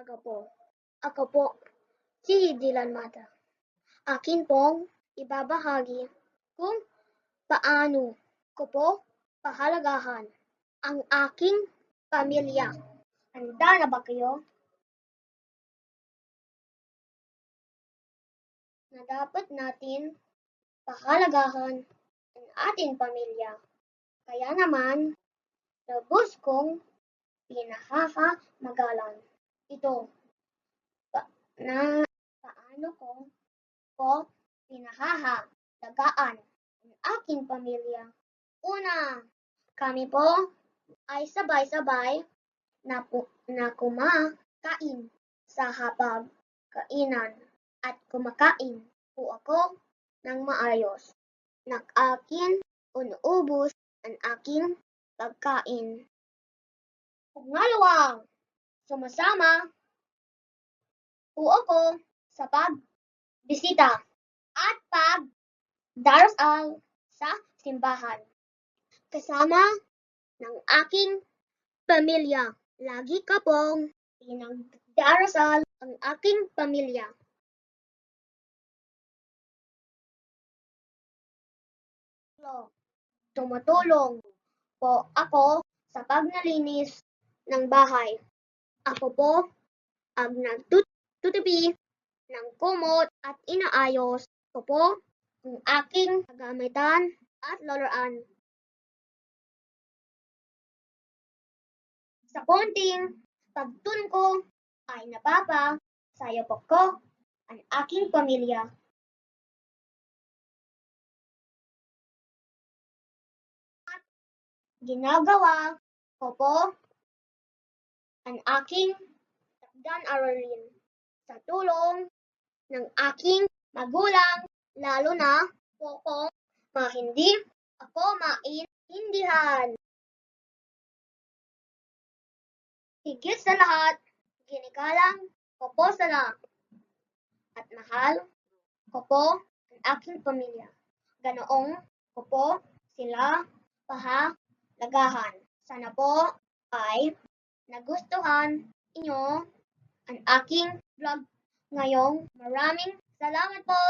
umaga po. Ako po si Dylan Mata. Akin pong ibabahagi kung paano ko po pahalagahan ang aking pamilya. Handa na ba kayo? Na dapat natin pahalagahan ang ating pamilya. Kaya naman, lubos kong pinahahamagalan ito na paano ko po pinahahalagaan ang aking pamilya. Una, kami po ay sabay-sabay na kumakain sa hapag-kainan at kumakain po ako ng maayos. Aking unubos ang aking pagkain. Pangalawa, sumasama po ako sa pagbisita at pagdarasal sa simbahan. Kasama ng aking pamilya. Lagi ka pong pinagdarasal ang aking pamilya. Tumutulong po ako sa pagnalinis ng bahay. Ako po ang nagtutupi ng kumot at inaayos ko po ang aking gamitan at laruan. Sa konting pagtulong ko ay napapasaya ko ang aking pamilya. At ginagawa ko po ang aking takdan-aralin sa tulong ng aking magulang, lalo na po kung hindi ako maintindihan. Higit sa lahat, ginagalang ko po sila at mahal ko po ang aking pamilya. Ganoong ko po sila pahalagahan. Sana po ay nagustuhan inyo ang aking vlog ngayong. Maraming salamat po!